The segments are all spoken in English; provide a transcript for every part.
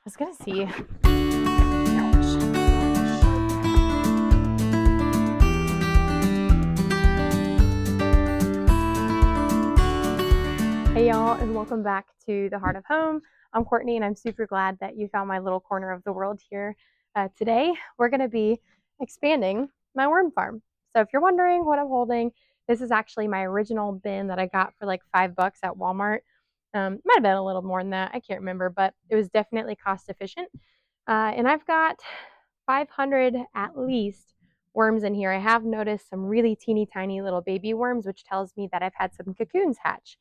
was gonna see. Hey y'all, and welcome back to the Heart of Home. I'm Courtney, and I'm super glad that you found my little corner of the world here. Today, we're going to be expanding my worm farm. So if you're wondering what I'm holding, this is actually my original bin that I got for like $5 at Walmart. Might have been a little more than that. I can't remember, but it was definitely cost efficient. And I've got 500 at least worms in here. I have noticed some really teeny tiny little baby worms, which tells me that I've had some cocoons hatch.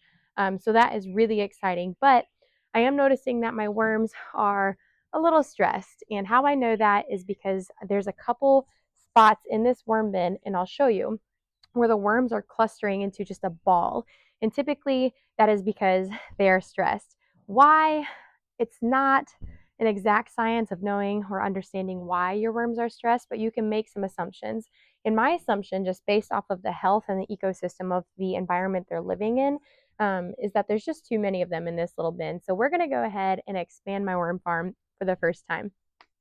So that is really exciting. But I am noticing that my worms are a little stressed. And how I know that is because there's a couple spots in this worm bin, and I'll show you, where the worms are clustering into just a ball. And typically that is because they are stressed. Why? It's not an exact science of knowing or understanding why your worms are stressed, but you can make some assumptions. And my assumption, just based off of the health and the ecosystem of the environment they're living in, is that there's just too many of them in this little bin. So we're going to go ahead and expand my worm farm for the first time.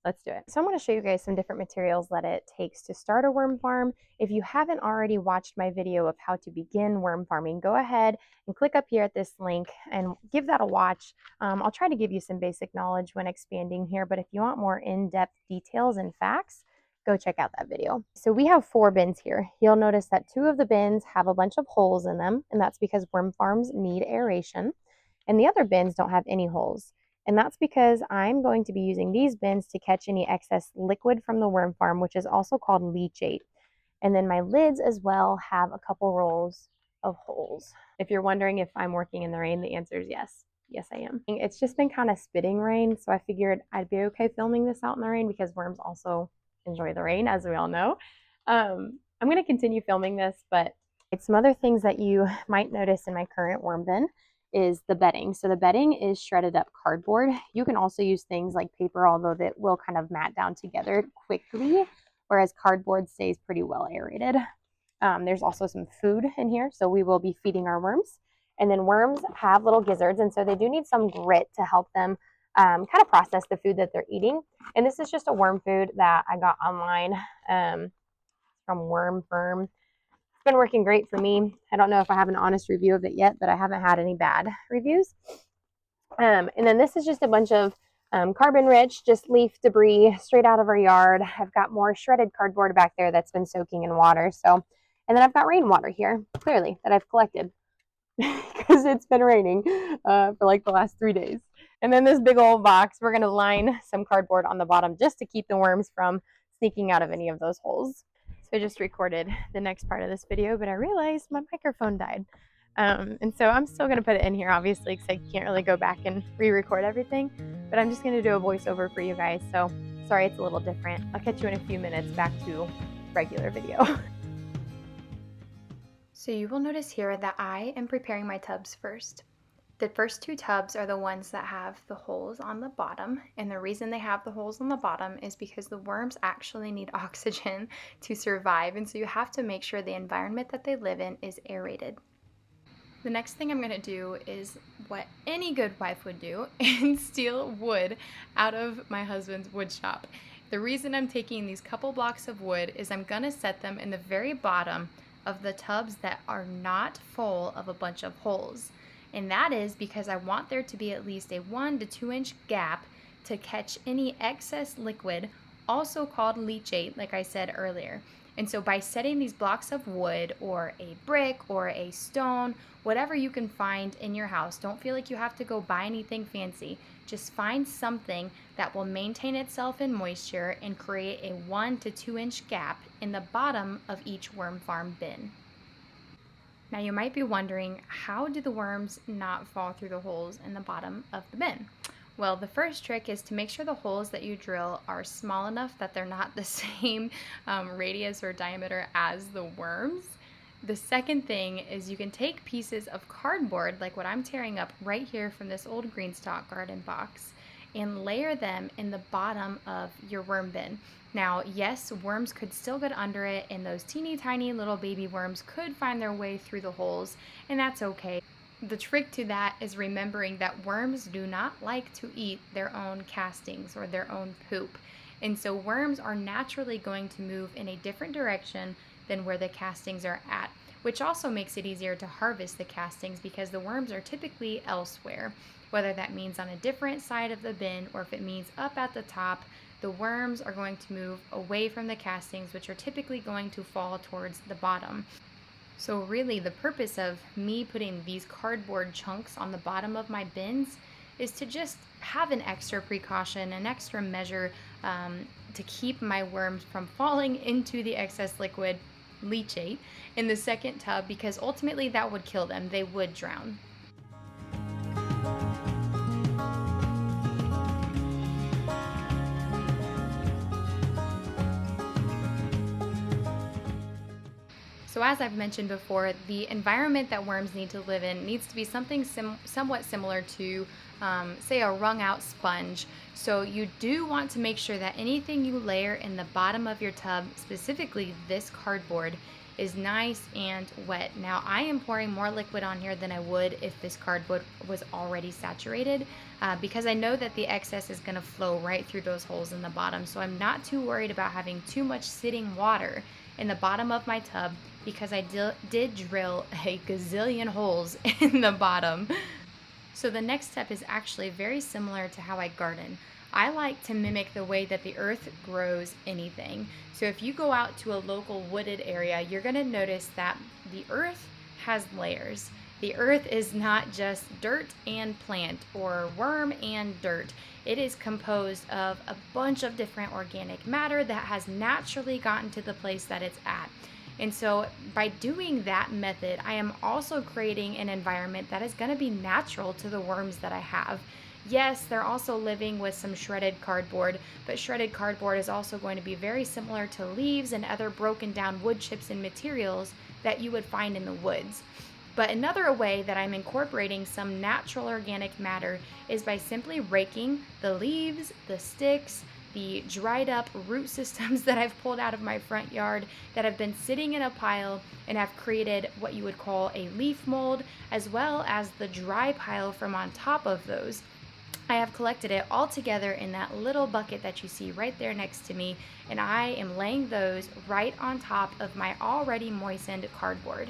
Let's do it. So I'm going to show you guys some different materials that it takes to start a worm farm. If you haven't already watched my video of how to begin worm farming, go ahead and click up here at this link and give that a watch. I'll try to give you some basic knowledge when expanding here, but if you want more in-depth details and facts, go check out that video. So we have 4 bins here. You'll notice that 2 of the bins have a bunch of holes in them, and that's because worm farms need aeration, and the other bins don't have any holes. And that's because I'm going to be using these bins to catch any excess liquid from the worm farm, which is also called leachate. And then my lids as well have a couple rows of holes. If you're wondering if I'm working in the rain, the answer is yes. Yes, I am. It's just been kind of spitting rain, so I figured I'd be okay filming this out in the rain because worms also enjoy the rain, as we all know. I'm going to continue filming this, but some other things that you might notice in my current worm bin is the bedding. So the bedding is shredded up cardboard. You can also use things like paper, although that will kind of mat down together quickly, whereas cardboard stays pretty well aerated. There's also some food in here, so we will be feeding our worms. And then worms have little gizzards, and so they do need some grit to help them kind of process the food that they're eating. And this is just a worm food that I got online from Worm Firm. Been working great for me. I don't know if I have an honest review of it yet, but I haven't had any bad reviews. And then this is just a bunch of carbon rich, just leaf debris straight out of our yard. I've got more shredded cardboard back there that's been soaking in water. So, and then I've got rainwater here, clearly, that I've collected because it's been raining for like the last 3 days. And then this big old box, we're going to line some cardboard on the bottom just to keep the worms from sneaking out of any of those holes. So I just recorded the next part of this video, but I realized my microphone died. And so I'm still going to put it in here, obviously, because I can't really go back and re-record everything. But I'm just going to do a voiceover for you guys. So sorry it's a little different. I'll catch you in a few minutes back to regular video. So you will notice here that I am preparing my tubs first. The first 2 tubs are the ones that have the holes on the bottom, and the reason they have the holes on the bottom is because the worms actually need oxygen to survive, and so you have to make sure the environment that they live in is aerated. The next thing I'm going to do is what any good wife would do and steal wood out of my husband's wood shop. The reason I'm taking these couple blocks of wood is I'm going to set them in the very bottom of the tubs that are not full of a bunch of holes. And that is because I want there to be at least a 1 to 2 inch gap to catch any excess liquid, also called leachate, like I said earlier. And so by setting these blocks of wood or a brick or a stone, whatever you can find in your house, don't feel like you have to go buy anything fancy. Just find something that will maintain itself in moisture and create a 1 to 2 inch gap in the bottom of each worm farm bin. Now you might be wondering, how do the worms not fall through the holes in the bottom of the bin? Well, the first trick is to make sure the holes that you drill are small enough that they're not the same radius or diameter as the worms. The second thing is you can take pieces of cardboard, like what I'm tearing up right here from this old Greenstock garden box, and layer them in the bottom of your worm bin. Now, yes, worms could still get under it, and those teeny tiny little baby worms could find their way through the holes, and that's okay. The trick to that is remembering that worms do not like to eat their own castings or their own poop. And so worms are naturally going to move in a different direction than where the castings are at, which also makes it easier to harvest the castings because the worms are typically elsewhere. Whether that means on a different side of the bin or if it means up at the top, the worms are going to move away from the castings, which are typically going to fall towards the bottom. So really the purpose of me putting these cardboard chunks on the bottom of my bins is to just have an extra precaution, an extra measure to keep my worms from falling into the excess liquid leachate in the second tub, because ultimately that would kill them. They would drown. So as I've mentioned before, the environment that worms need to live in needs to be something somewhat similar to, say, a wrung out sponge. So you do want to make sure that anything you layer in the bottom of your tub, specifically this cardboard, is nice and wet. Now I am pouring more liquid on here than I would if this cardboard was already saturated, because I know that the excess is going to flow right through those holes in the bottom. So I'm not too worried about having too much sitting water in the bottom of my tub, because I did drill a gazillion holes in the bottom. So the next step is actually very similar to how I garden. I like to mimic the way that the earth grows anything. So if you go out to a local wooded area, you're going to notice that the earth has layers. The earth is not just dirt and plant or worm and dirt. It is composed of a bunch of different organic matter that has naturally gotten to the place that it's at. And so by doing that method, I am also creating an environment that is going to be natural to the worms that I have. Yes, they're also living with some shredded cardboard, but shredded cardboard is also going to be very similar to leaves and other broken down wood chips and materials that you would find in the woods. But another way that I'm incorporating some natural organic matter is by simply raking the leaves, the sticks, the dried up root systems that I've pulled out of my front yard that have been sitting in a pile and have created what you would call a leaf mold, as well as the dry pile from on top of those. I have collected it all together in that little bucket that you see right there next to me, and I am laying those right on top of my already moistened cardboard.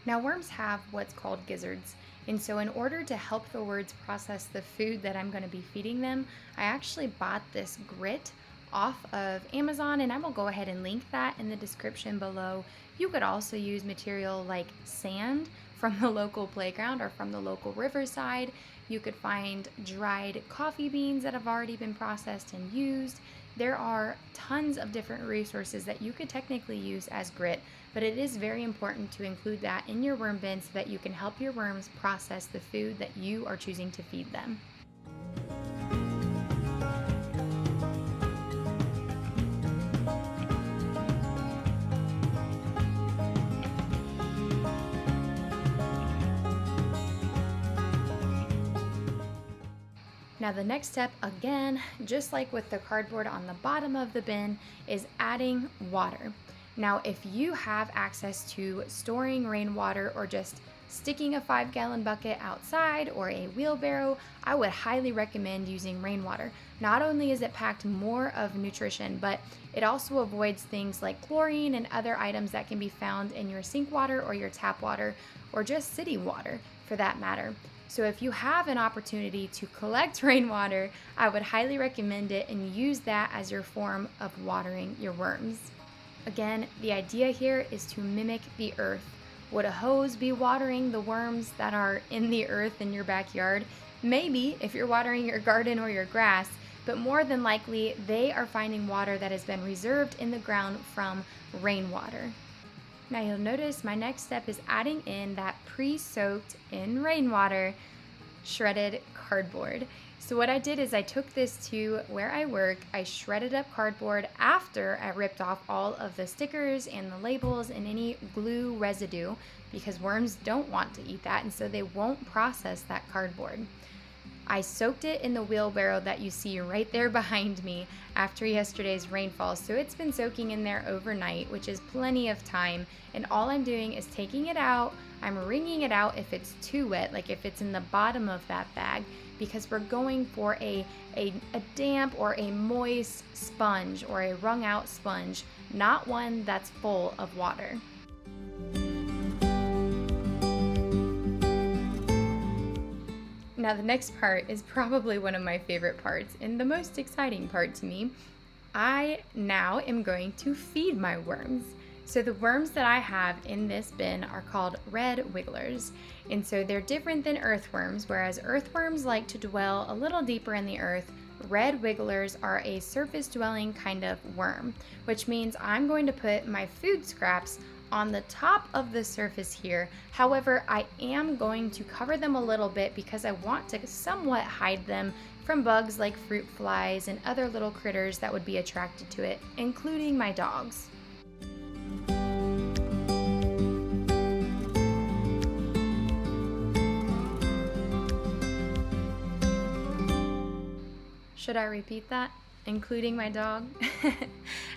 Now, worms have what's called gizzards, and so in order to help the worms process the food that I'm going to be feeding them, I actually bought this grit off of Amazon, and I will go ahead and link that in the description below. You could also use material like sand from the local playground or from the local riverside. You could find dried coffee beans that have already been processed and used. There are tons of different resources that you could technically use as grit, but it is very important to include that in your worm bin so that you can help your worms process the food that you are choosing to feed them. Now the next step, again, just like with the cardboard on the bottom of the bin, is adding water. Now if you have access to storing rainwater or just sticking a 5-gallon bucket outside or a wheelbarrow, I would highly recommend using rainwater. Not only is it packed more of nutrition, but it also avoids things like chlorine and other items that can be found in your sink water or your tap water, or just city water for that matter. So if you have an opportunity to collect rainwater, I would highly recommend it and use that as your form of watering your worms. Again, the idea here is to mimic the earth. Would a hose be watering the worms that are in the earth in your backyard? Maybe if you're watering your garden or your grass, but more than likely they are finding water that has been reserved in the ground from rainwater. Now you'll notice my next step is adding in that pre-soaked in rainwater shredded cardboard. So what I did is I took this to where I work. I shredded up cardboard after I ripped off all of the stickers and the labels and any glue residue, because worms don't want to eat that, and so they won't process that cardboard. I soaked it in the wheelbarrow that you see right there behind me after yesterday's rainfall. So it's been soaking in there overnight, which is plenty of time. And all I'm doing is taking it out. I'm wringing it out if it's too wet, like if it's in the bottom of that bag, because we're going for a damp or a moist sponge or a wrung out sponge, not one that's full of water. Now the next part is probably one of my favorite parts and the most exciting part to me. I now am going to feed my worms. So the worms that I have in this bin are called red wigglers. And so they're different than earthworms, whereas earthworms like to dwell a little deeper in the earth. Red wigglers are a surface dwelling kind of worm, which means I'm going to put my food scraps on the top of the surface here. However, I am going to cover them a little bit because I want to somewhat hide them from bugs like fruit flies and other little critters that would be attracted to it, including my dogs. Should I repeat that? Including my dog?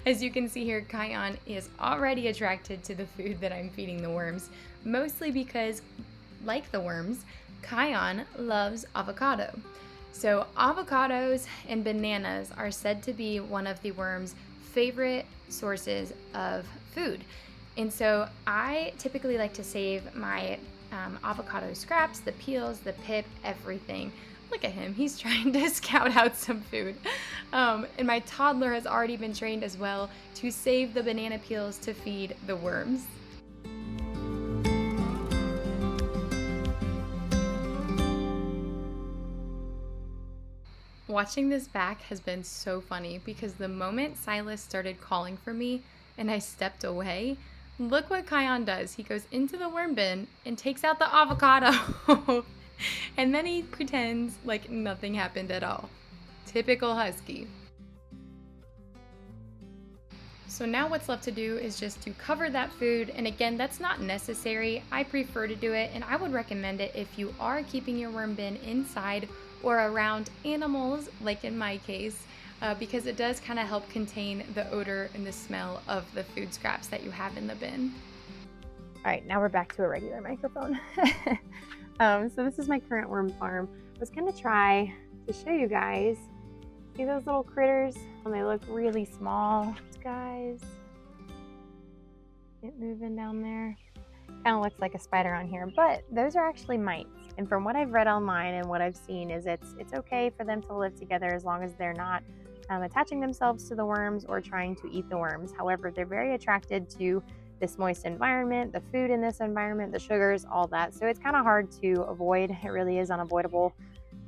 As you can see here, Kion is already attracted to the food that I'm feeding the worms, mostly because, like the worms, Kion loves avocado. So avocados and bananas are said to be one of the worms' favorite sources of food. And so I typically like to save my avocado scraps, the peels, the pip, everything. Look at him, he's trying to scout out some food. And my toddler has already been trained as well to save the banana peels to feed the worms. Watching this back has been so funny because the moment Silas started calling for me and I stepped away, look what Kion does. He goes into the worm bin and takes out the avocado. And then he pretends like nothing happened at all. Typical husky. So now what's left to do is just to cover that food, and again, that's not necessary. I prefer to do it, and I would recommend it if you are keeping your worm bin inside or around animals, like in my case, because it does kind of help contain the odor and the smell of the food scraps that you have in the bin. All right, now we're back to a regular microphone. So this is my current worm farm. I was gonna try to show you guys. See those little critters? And they look really small, guys. Get moving down there. Kind of looks like a spider on here, but those are actually mites. And from what I've read online and what I've seen is it's okay for them to live together as long as they're not attaching themselves to the worms or trying to eat the worms. However, they're very attracted to this moist environment, the food in this environment, the sugars, all that. So it's kind of hard to avoid. It really is unavoidable.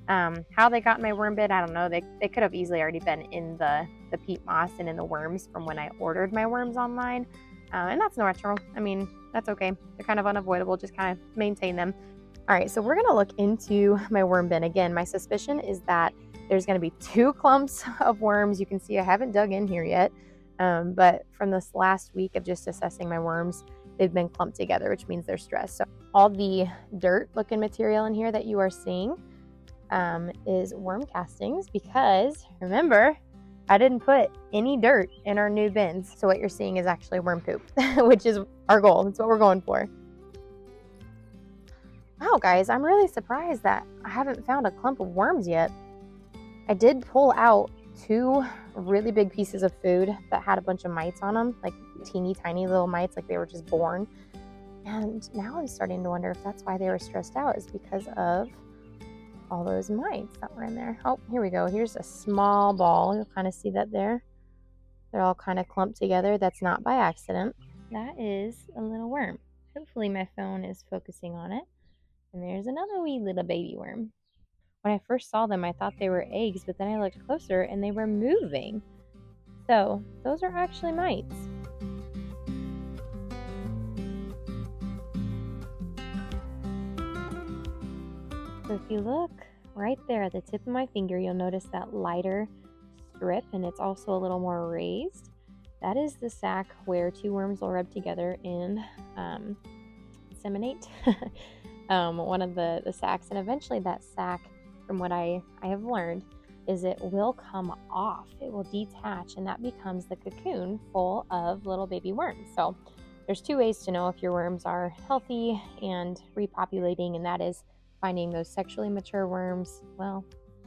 How they got in my worm bin, I don't know. They could have easily already been in the peat moss and in the worms from when I ordered my worms online. And that's natural. I mean, that's okay. They're kind of unavoidable. Just kind of maintain them. All right, so we're going to look into my worm bin. Again, my suspicion is that there's going to be 2 clumps of worms. You can see I haven't dug in here yet. But from this last week of just assessing my worms, they've been clumped together, which means they're stressed. So all the dirt looking material in here that you are seeing is worm castings, because remember, I didn't put any dirt in our new bins. So what you're seeing is actually worm poop, which is our goal. That's what we're going for. Wow, guys, I'm really surprised that I haven't found a clump of worms yet. I did pull out 2 really big pieces of food that had a bunch of mites on them, like teeny tiny little mites, like they were just born. And now I'm starting to wonder if that's why they were stressed out, is because of all those mites that were in there. Oh, here we go. Here's a small ball. You'll kind of see that there. They're all kind of clumped together. That's not by accident. That is a little worm. Hopefully my phone is focusing on it. And there's another wee little baby worm. When I first saw them, I thought they were eggs, but then I looked closer and they were moving. So those are actually mites. So if you look right there at the tip of my finger, you'll notice that lighter strip, and it's also a little more raised. That is the sac where 2 worms will rub together and inseminate one of the sacs. And eventually that sac, from what I have learned, is it will come off. It will detach, and that becomes the cocoon full of little baby worms. So there's 2 ways to know if your worms are healthy and repopulating, and that is finding those sexually mature worms. Well,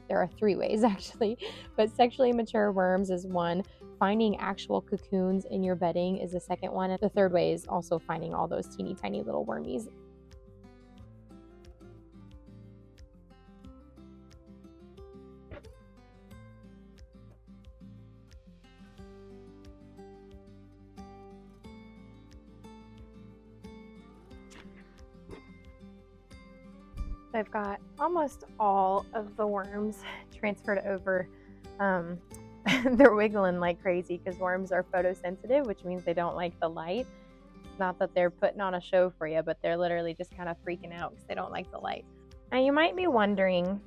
there are 3 ways actually, but sexually mature worms is one. Finding actual cocoons in your bedding is the second one. And the third way is also finding all those teeny tiny little wormies. I've got almost all of the worms transferred over. They're wiggling like crazy because worms are photosensitive, which means they don't like the light. It's not that they're putting on a show for you, but they're literally just kind of freaking out because they don't like the light. Now you might be wondering,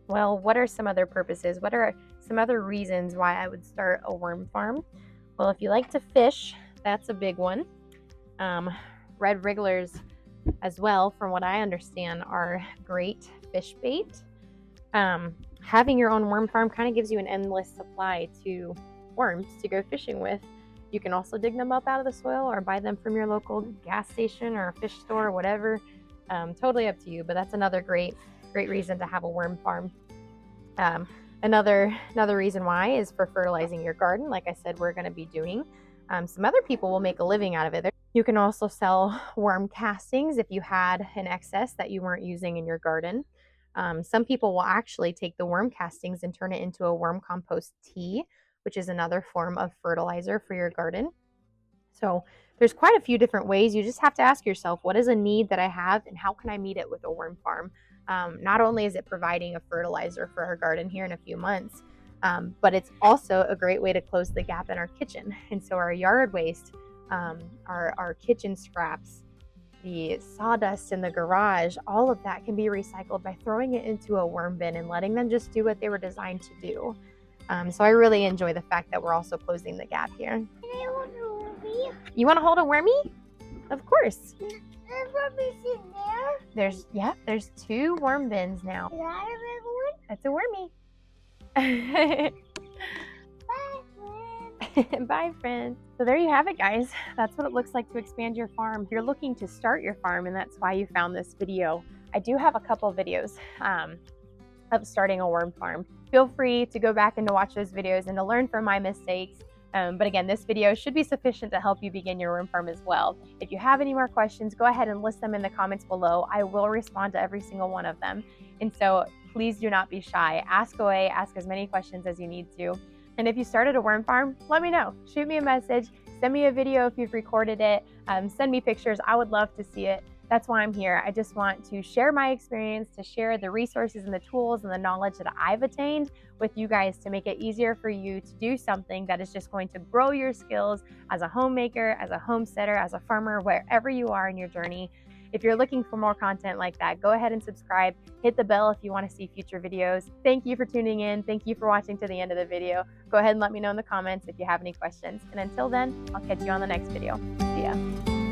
well, what are some other purposes? What are some other reasons why I would start a worm farm? Well, if you like to fish, that's a big one. Red wrigglers as well, from what I understand, are great fish bait. Having your own worm farm kind of gives you an endless supply to worms to go fishing with. You can also dig them up out of the soil or buy them from your local gas station or a fish store or whatever. Totally up to you, but that's another great reason to have a worm farm. Another reason why is for fertilizing your garden. Like I said, we're going to be doing. Some other people will make a living out of it. You can also sell worm castings if you had an excess that you weren't using in your garden. Some people will actually take the worm castings and turn it into a worm compost tea, which is another form of fertilizer for your garden. So there's quite a few different ways. You just have to ask yourself, what is a need that I have and how can I meet it with a worm farm? Not only is it providing a fertilizer for our garden here in a few months, but it's also a great way to close the gap in our kitchen. And so our yard waste, our kitchen scraps, the sawdust in the garage, all of that can be recycled by throwing it into a worm bin and letting them just do what they were designed to do. So I really enjoy the fact that we're also closing the gap here. You want to hold a wormy? Of course. There's wormies in there. There's 2 worm bins now. Is that a big one? That's a wormy. Bye, friends. Bye, friends. So there you have it, guys. That's what it looks like to expand your farm. If you're looking to start your farm, and that's why you found this video, I do have a couple of videos of starting a worm farm. Feel free to go back and to watch those videos and to learn from my mistakes. But again, this video should be sufficient to help you begin your worm farm as well. If you have any more questions, go ahead and list them in the comments below. I will respond to every single one of them. And so please do not be shy. Ask away, ask as many questions as you need to. And if you started a worm farm, let me know. Shoot me a message, send me a video if you've recorded it, send me pictures. I would love to see it. That's why I'm here. I just want to share my experience, to share the resources and the tools and the knowledge that I've attained with you guys to make it easier for you to do something that is just going to grow your skills as a homemaker, as a homesteader, as a farmer, wherever you are in your journey. If you're looking for more content like that, go ahead and subscribe. Hit the bell if you want to see future videos. Thank you for tuning in. Thank you for watching to the end of the video. Go ahead and let me know in the comments if you have any questions. And until then, I'll catch you on the next video. See ya.